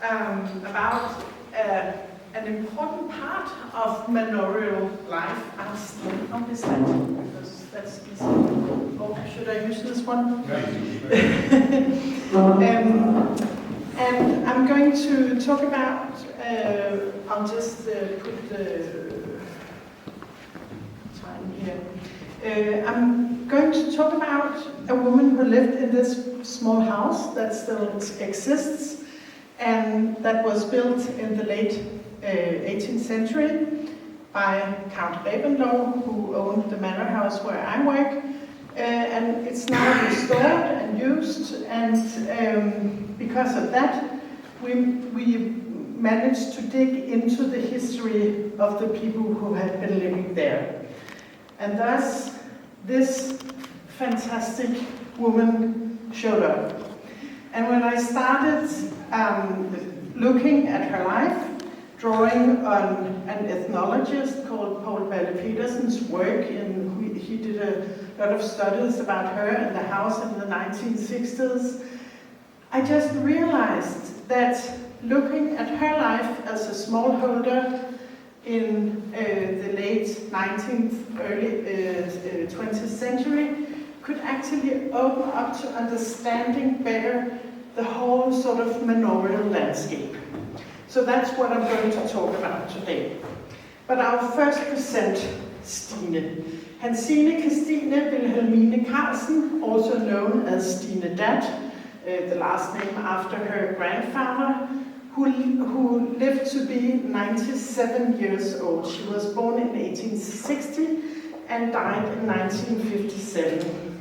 about an important part of manorial life. I'll stand on this side because that's easy. Or should I use this one? And I'm going to talk about, I'll just put the time here. I'm going to talk about a woman who lived in this small house that still exists and that was built in the late 18th century by Count Ravenlow, who owned the manor house where I work. And it's now restored and used, and because of that, we managed to dig into the history of the people who had been living there. And thus, this fantastic woman showed up. And when I started looking at her life, drawing on an ethnologist called Paul Balle-Peterson's work, he did a lot of studies about her and the house in the 1960s, I just realized that looking at her life as a smallholder in the late 19th, early 20th century could actually open up to understanding better the whole sort of manorial landscape. So that's what I'm going to talk about today. But I'll first present Stine. Hansine Christine Wilhelmine Carlsen, also known as Stine Dath, the last name after her grandfather, who lived to be 97 years old. She was born in 1860 and died in 1957.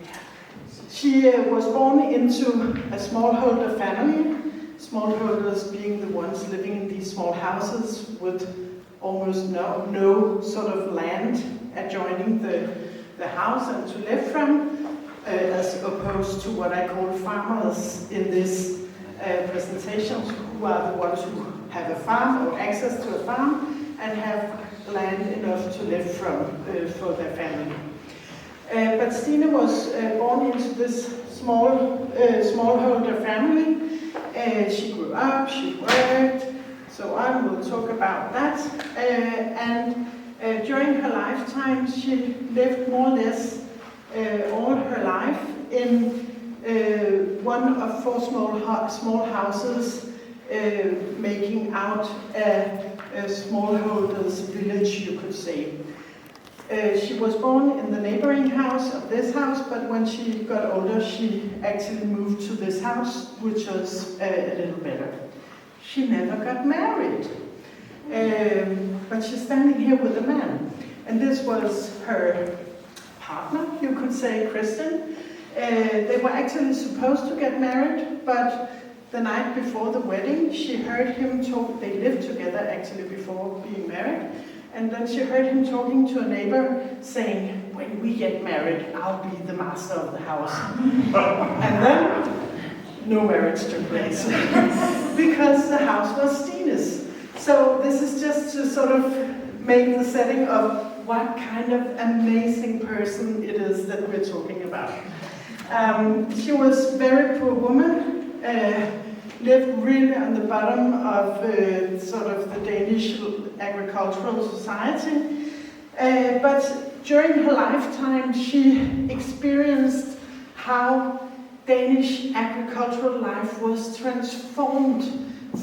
She was born into a smallholder family, smallholders being the ones living in these small houses with almost no sort of land adjoining the house and to live from, as opposed to what I call farmers in this presentation, who are the ones who have a farm or access to a farm and have land enough to live from for their family. But Stine was born into this smallholder family. She grew up, she worked, so on. We'll talk about that. During her lifetime, she lived more or less all her life in one of four small houses, making out a smallholder's village, you could say. She was born in the neighboring house of this house, but when she got older, she actually moved to this house, which was a little better. She never got married, but she's standing here with a man. And this was her partner, you could say, Christian. They were actually supposed to get married, but the night before the wedding, she heard him talk. They lived together actually before being married. And then she heard him talking to a neighbor saying, "When we get married, I'll be the master of the house." And then no marriage took place because the house was Stine's. So this is just to sort of make the setting of what kind of amazing person it is that we're talking about. She was a very poor woman, lived really on the bottom of sort of the Danish agricultural society. But during her lifetime, she experienced how Danish agricultural life was transformed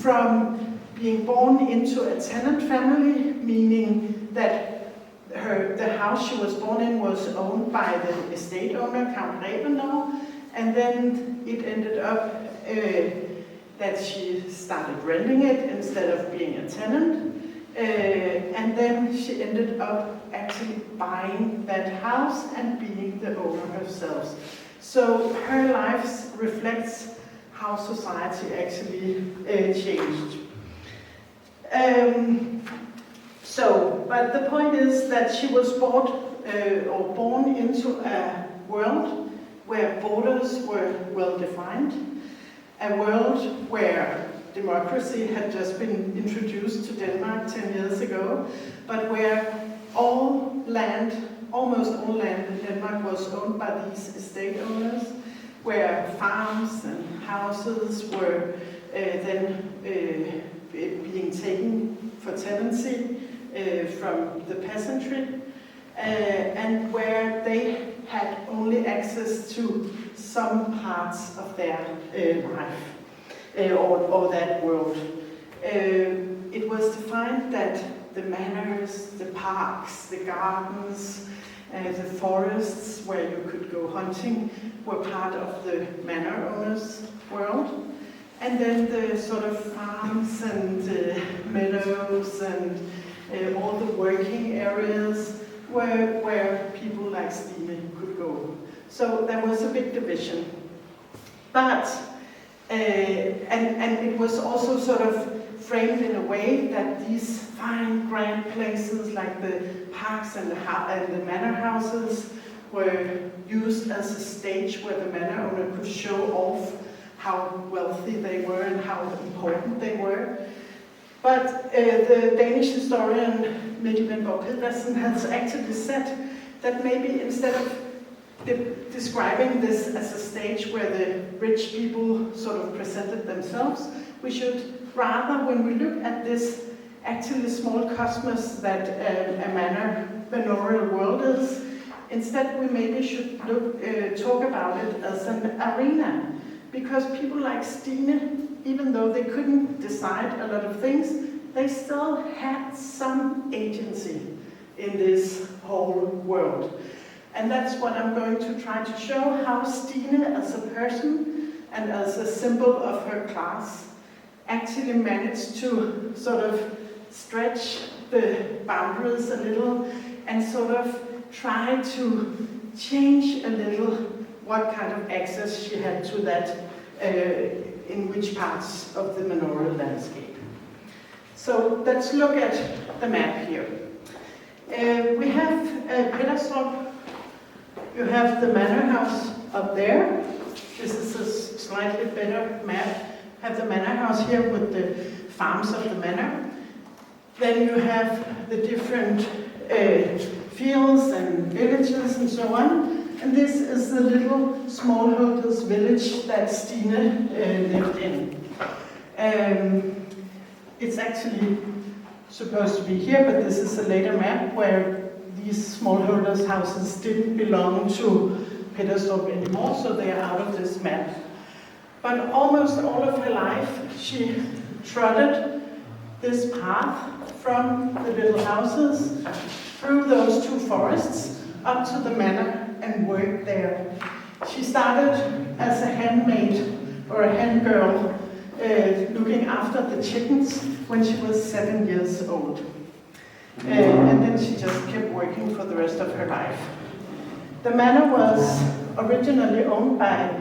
from being born into a tenant family, meaning that the house she was born in was owned by the estate owner, Count Ravenlow, and then it ended up that she started renting it instead of being a tenant. And then she ended up actually buying that house and being the owner herself. So her life reflects how society actually changed. But the point is that she was born into a world where borders were well defined, a world where democracy had just been introduced to Denmark 10 years ago, but where almost all land in Denmark was owned by these estate owners, where farms and houses were then tenancy from the peasantry, and where they had only access to some parts of their life or that world. It was defined that the manors, the parks, the gardens, the forests where you could go hunting were part of the manor owner's world. And then the sort of farms and meadows and all the working areas were where people like Stine could go. So there was a big division. But, and it was also sort of framed in a way that these fine, grand places like the parks and the manor houses were used as a stage where the manor owner could show off how wealthy they were and how important they were. But the Danish historian Pheasants has actually said that maybe instead of describing this as a stage where the rich people sort of presented themselves, we should rather, when we look at this actually small cosmos that a manorial world is, instead we maybe should talk about it as an arena. Because people like Stine, even though they couldn't decide a lot of things, they still had some agency in this whole world. And that's what I'm going to try to show, how Stine as a person and as a symbol of her class actually managed to sort of stretch the boundaries a little and sort of try to change a little what kind of access she had to that, in which parts of the manorial landscape. So let's look at the map here. We have Pederstrup. You have the manor house up there. This is a slightly better map. Have the manor house here with the farms of the manor. Then you have the different fields and villages and so on. And this is the little smallholders village that Stine lived in. It's actually supposed to be here, but this is a later map where these smallholders' houses didn't belong to Pederstrup anymore, so they are out of this map. But almost all of her life, she trotted this path from the little houses through those two forests up to the manor and worked there. She started as a handmaid or a hand girl looking after the chickens when she was 7 years old. And then she just kept working for the rest of her life. The manor was originally owned by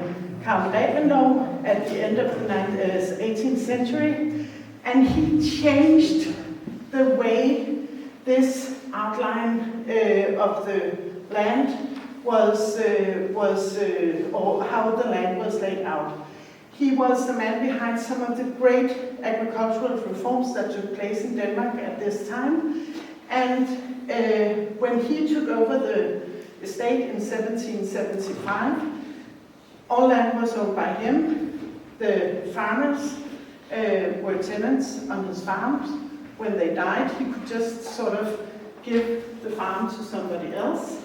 Carl Revendorf at the end of the 18th century, and he changed the way this outline of the land was or how the land was laid out. He was the man behind some of the great agricultural reforms that took place in Denmark at this time. And when he took over the estate in 1775, all land was owned by him. The farmers were tenants on his farms. When they died, he could just sort of give the farm to somebody else.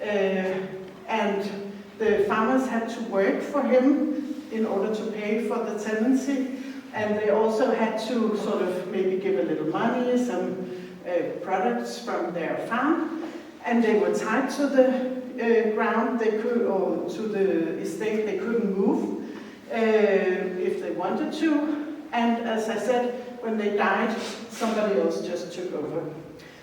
And the farmers had to work for him in order to pay for the tenancy. And they also had to sort of maybe give a little money, some products from their farm. And they were tied to the ground they could, or to the estate they couldn't move if they wanted to. And as I said, when they died, somebody else just took over.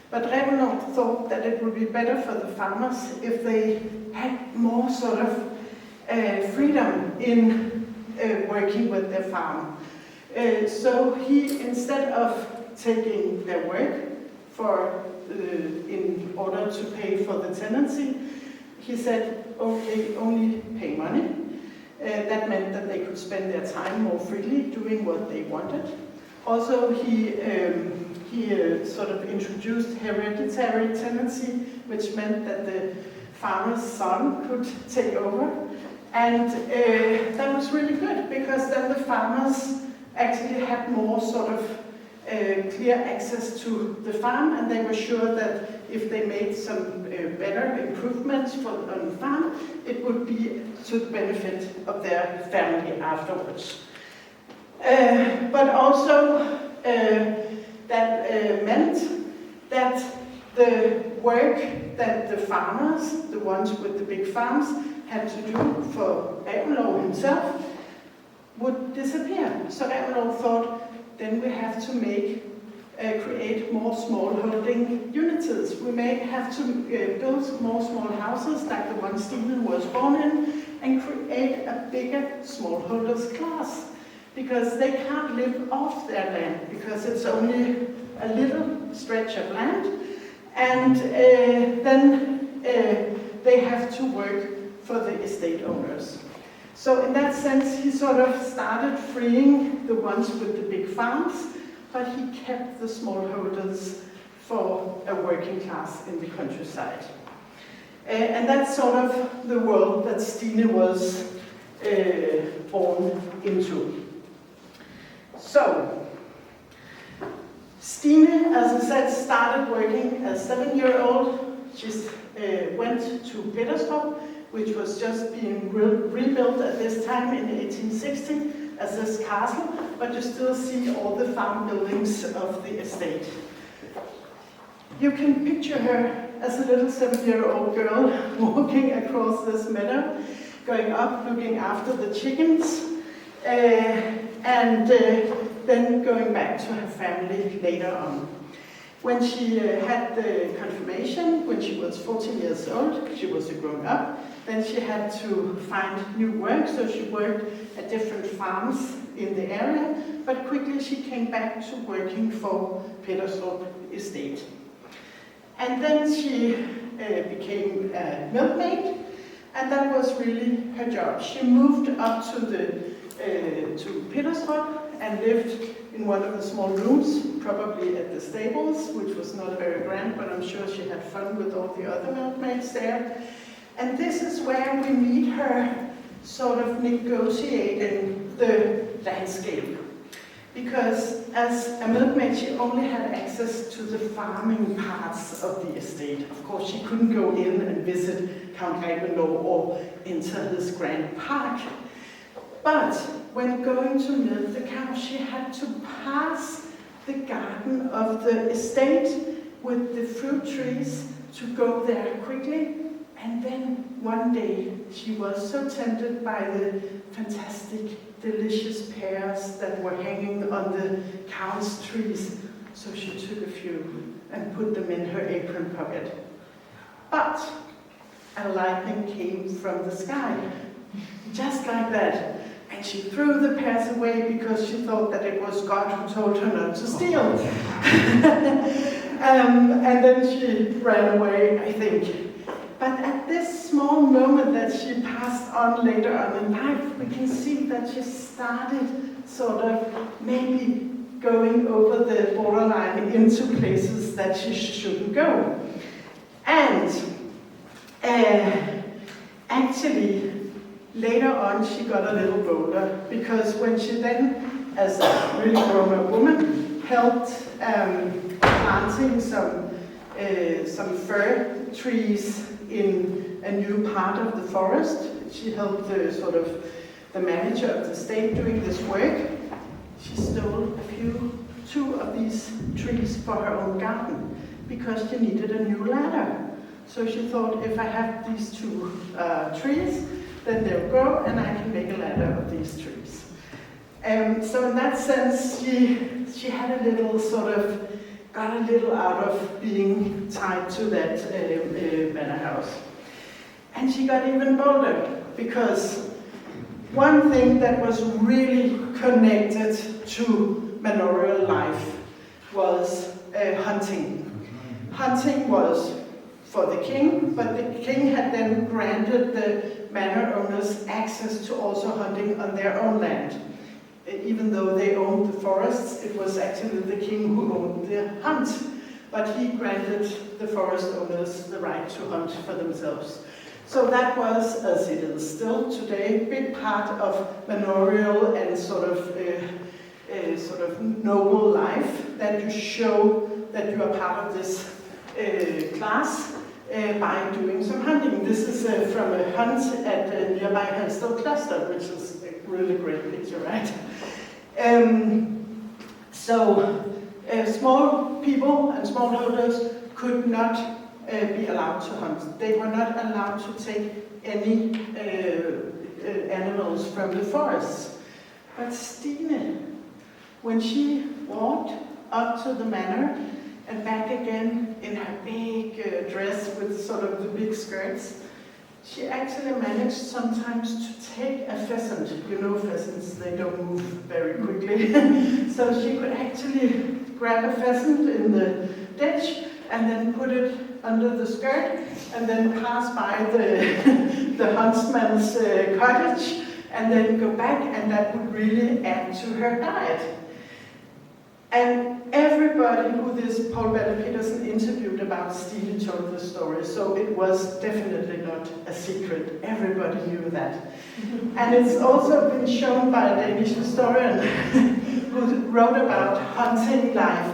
But Revendorf thought that it would be better for the farmers if they had more sort of freedom in working with their farm. So he, instead of taking their work for in order to pay for the tenancy, he said, okay, only pay money. That meant that they could spend their time more freely doing what they wanted. Also, he sort of introduced hereditary tenancy, which meant that the farmer's son could take over. And that was really good, because then the farmers actually had more sort of clear access to the farm, and they were sure that if they made some better improvements on the farm, it would be to the benefit of their family afterwards. But also that meant that the work that the farmers, the ones with the big farms, had to do for Reventlow himself would disappear. So Reventlow thought, then we have to create more smallholding unities. We may have to build more small houses like the one Stine was born in, and create a bigger smallholders class, because they can't live off their land, because it's only a little stretch of land, and then they have to work for the estate owners. So in that sense, he sort of started freeing the ones with the big farms, but he kept the smallholders for a working class in the countryside. And that's sort of the world that Stine was born into. So, Stine, as I said, started working as a 7-year-old. She went to Pederstrup, which was just being rebuilt at this time in 1860 as this castle, but you still see all the farm buildings of the estate. You can picture her as a little 7-year-old girl walking across this meadow, going up, looking after the chickens, and then going back to her family later on. When she had the confirmation, when she was 14 years old, she was a grown-up, then she had to find new work, so she worked at different farms in the area, but quickly she came back to working for Pederstrup Estate. And then she became a milkmaid, and that was really her job. She moved up to Pederstrup and lived in one of the small rooms, probably at the stables, which was not very grand, but I'm sure she had fun with all the other milkmaids there. And this is where we meet her sort of negotiating the landscape. Because as a milkmaid, she only had access to the farming parts of the estate. Of course, she couldn't go in and visit Count Reventlow or enter his grand park. But when going to milk the cow, she had to pass the garden of the estate with the fruit trees to go there quickly. And then one day she was so tempted by the fantastic, delicious pears that were hanging on the cow's trees, so she took a few and put them in her apron pocket. But a lightning came from the sky, just like that. And she threw the pears away because she thought that it was God who told her not to steal. And then she ran away, I think. But at this small moment that she passed on later on in life, we can see that she started sort of maybe going over the borderline into places that she shouldn't go. And actually, later on, she got a little bolder, because when she then, as a really grown-up woman, helped planting some fir trees in a new part of the forest, she helped the manager of the state doing this work. She stole two of these trees for her own garden, because she needed a new ladder. So she thought, if I have these two trees, then they'll grow and I can make a ladder of these trees. So in that sense, she had a little got a little out of being tied to that manor house. And she got even bolder, because one thing that was really connected to manorial life was hunting. Hunting was for the king, but the king had then granted the manor owners access to also hunting on their own land. Even though they owned the forests, it was actually the king who owned the hunt. But he granted the forest owners the right to hunt for themselves. So that was, as it is still today, a big part of manorial and sort of noble life. that you show that you are part of this class by doing some hunting. This is from a hunt at nearby Helsted Cluster, which is a really great picture, right? Small people and smallholders could not be allowed to hunt. They were not allowed to take any animals from the forests. But Stine, when she walked up to the manor and back again in her big dress with sort of the big skirts, she actually managed sometimes to take a pheasant. You know pheasants, they don't move very quickly. So she could actually grab a pheasant in the ditch and then put it under the skirt and then pass by the huntsman's cottage and then go back, and that would really add to her diet. And everybody who this Paul Balle-Petersen interviewed about Stine told the story, so it was definitely not a secret. Everybody knew that. And it's also been shown by a Danish historian who wrote about hunting life,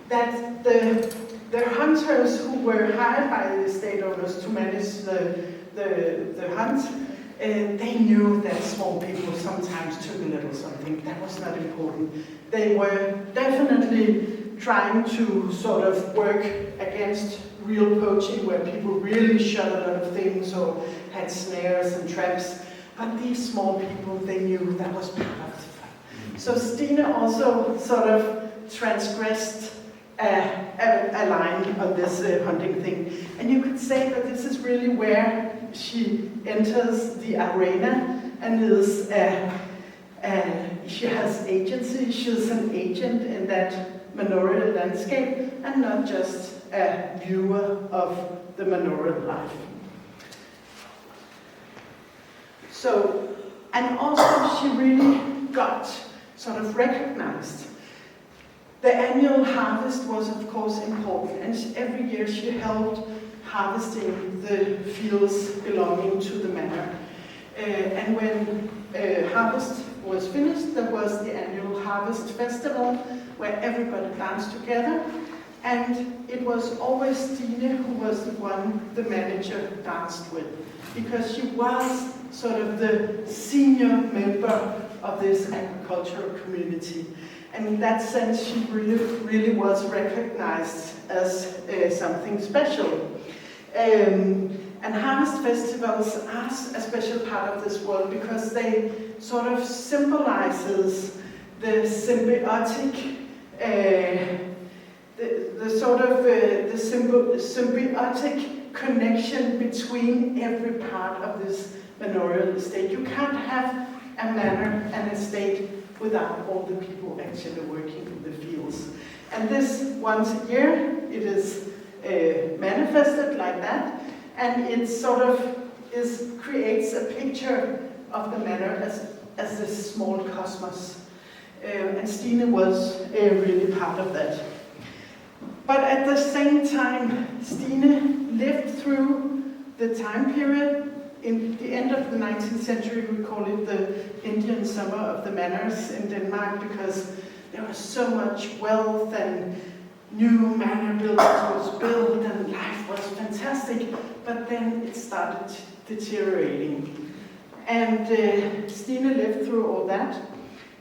that the hunters who were hired by the estate owners to manage the hunt, they knew that small people sometimes took a little something. That was not important. They were definitely trying to sort of work against real poaching, where people really shot a lot of things or had snares and traps. But these small people, they knew that was part of the fun. So Stine also sort of transgressed a line on this hunting thing. And you could say that this is really where she enters the arena and is she has agency. She's an agent in that manorial landscape and not just a viewer of the manorial life. So, and also she really got sort of recognized. The annual harvest was, of course, important, and every year she helped harvesting the fields belonging to the manor. And when harvest was finished, there was the annual harvest festival where everybody danced together, and it was always Stine who was the one the manager danced with, because she was sort of the senior member of this agricultural community. And in that sense, she really was recognized as something special. And harvest festivals are a special part of this world because they sort of symbolizes the symbiotic, symbiotic connection between every part of this manorial estate. You can't have a manor and estate without all the people actually working in the fields. And this, once a year, it is manifested like that, and it sort of creates a picture of the manor as this small cosmos. And Stine was really part of that. But at the same time, Stine lived through the time period. In the end of the 19th century, we call it the Indian summer of the manors in Denmark, because there was so much wealth and new manor buildings was built and life was fantastic, but then it started deteriorating. And Stine lived through all that.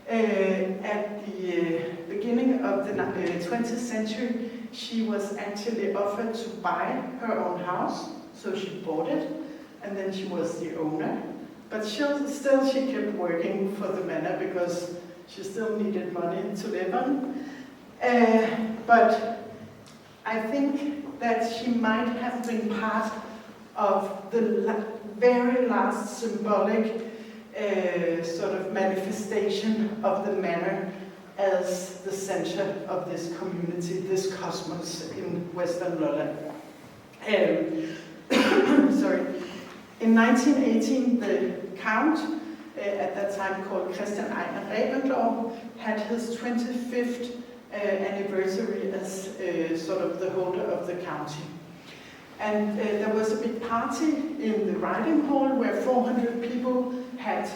At the beginning of the 20th century, she was actually offered to buy her own house, so she bought it, and then she was the owner. But still she kept working for the manor because she still needed money to live on. But I think that she might have been part of the very last symbolic sort of manifestation of the manor as the center of this community, this cosmos in Western Lolland. Sorry. In 1918, the Count, at that time called Christian Ejner Reventlow, had his 25th anniversary as sort of the holder of the county. And there was a big party in the riding hall where 400 people had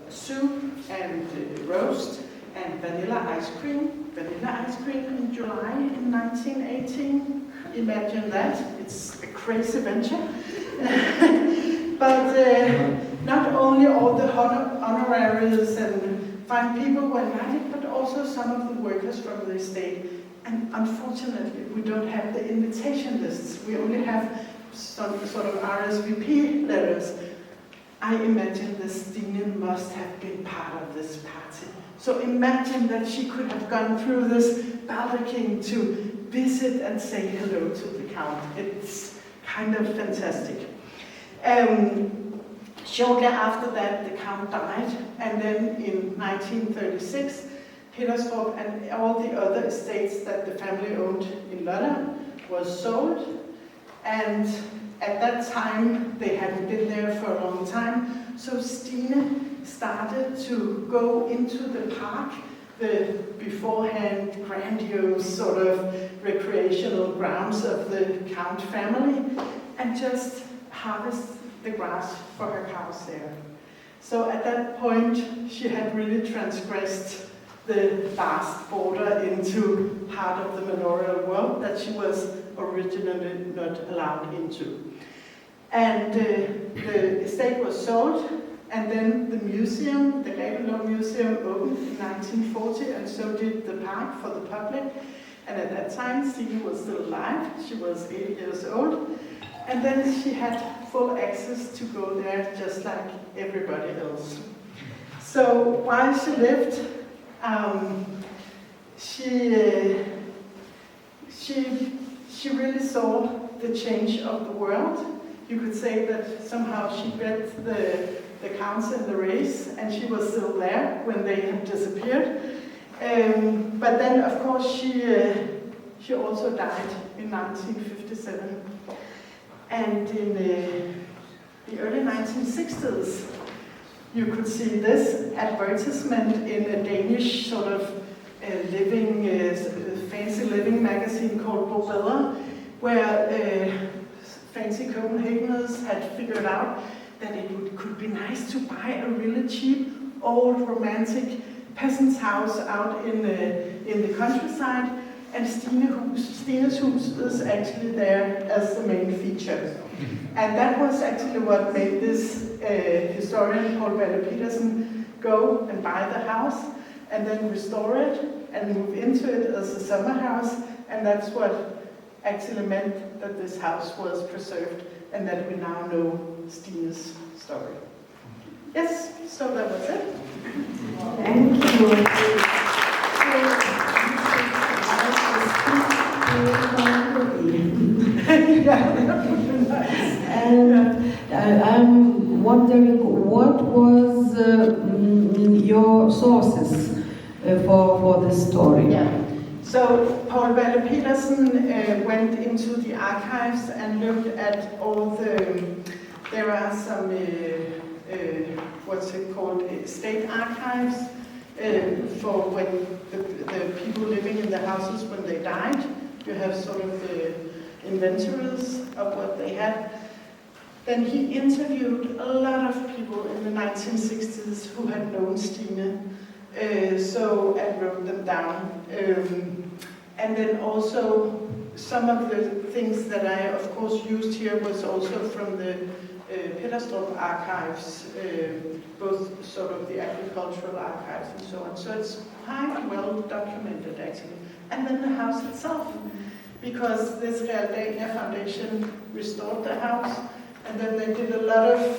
soup and roast and vanilla ice cream in July in 1918. Imagine that, it's a crazy venture. But not only all the honoraries and fine people were invited, but also some of the workers from the estate. And unfortunately, we don't have the invitation lists. We only have some sort of RSVP letters. I imagine that Stine must have been part of this party. So imagine that she could have gone through this baldachin to visit and say hello to the Count. It's kind of fantastic. Shortly after that, the Count died, and then in 1936, Peterstorp and all the other estates that the family owned in Lolland was sold. And at that time, they hadn't been there for a long time, so Stine started to go into the park, the beforehand grandiose sort of recreational grounds of the Count family, and just harvest the grass for her cows there. So at that point, she had really transgressed the vast border into part of the manorial world that she was originally not allowed into. And the estate was sold, and then the museum, the Ravenlow Museum, opened in 1940, and so did the park for the public. And at that time, Stine was still alive. She was 80 years old. And then she had full access to go there just like everybody else. So while she lived, she really saw the change of the world. You could say that somehow she bet the counts in the race, and she was still there when they had disappeared. But then, of course, she also died in 1957. And in the early 1960s, you could see this advertisement in a Danish sort of fancy living magazine called Bønnet, where fancy Copenhageners had figured out that it could be nice to buy a really cheap, old, romantic peasant's house out in the countryside, and Stine's hus is actually there as the main feature. And that was actually what made this historian, Paul Balle Petersen, go and buy the house and then restore it and move into it as a summer house. And that's what actually meant that this house was preserved and that we now know Stine's story. Yes, so that was it. Thank you. And I'm wondering, what was your sources for this story? Yeah. So Paul Balle Petersen went into the archives and looked at all there are some, what's it called, state archives for when the people living in the houses when they died. You have sort of the inventories of what they had. Then he interviewed a lot of people in the 1960s who had known Stine, and wrote them down. And then also some of the things that I, of course, used here was also from the Peterstorp archives, both sort of the agricultural archives and so on. So it's quite well documented, actually. And then the house itself, because this Realdania Foundation restored the house, and then they did a lot of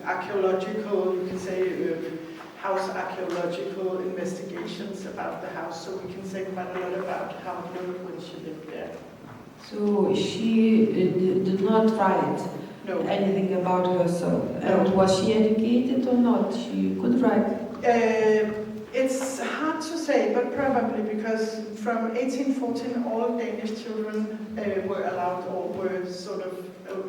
archaeological, you can say, house archaeological investigations about the house, so we can say quite a lot about how it looked when she lived there. So she did not write anything about herself. No. And was she educated or not? She could write. It's hard to say, but probably because from 1814 all Danish children were allowed or were sort of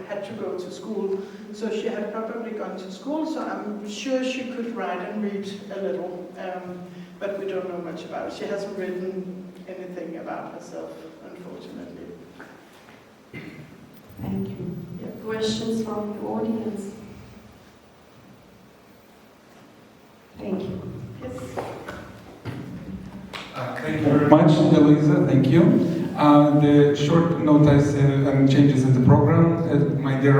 had to go to school. So she had probably gone to school, so I'm sure she could write and read a little, but we don't know much about it. She hasn't written anything about herself, unfortunately. Thank you. Questions from the audience? Thank you. Yes. Thank you very much, Louisa. Thank you. The short notice and changes in the program, my dear